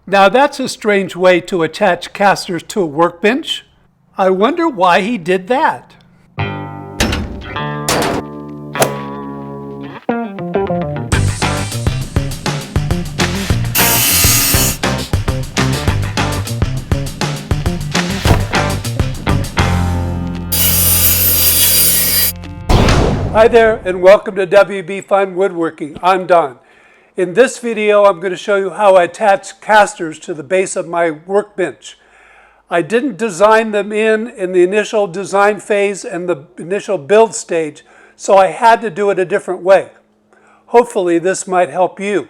Now that's a strange way to attach casters to a workbench. I wonder why he did that. Hi there and welcome to WB Fine Woodworking. I'm Don. In this video I'm going to show you how I attach casters to the base of my workbench. I didn't design them in the initial design phase and the initial build stage, so I had to do it a different way. Hopefully this might help you.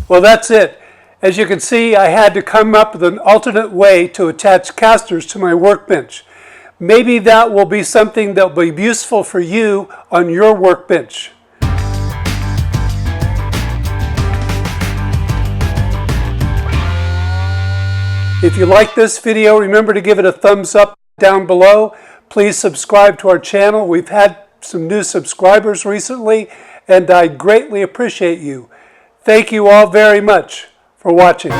Well, that's it. As you can see, I had to come up with an alternate way to attach casters to my workbench. Maybe that will be something that will be useful for you on your workbench. If you like this video, remember to give it a thumbs up down below. Please subscribe to our channel. We've had some new subscribers recently, and I greatly appreciate you. Thank you all very much for watching.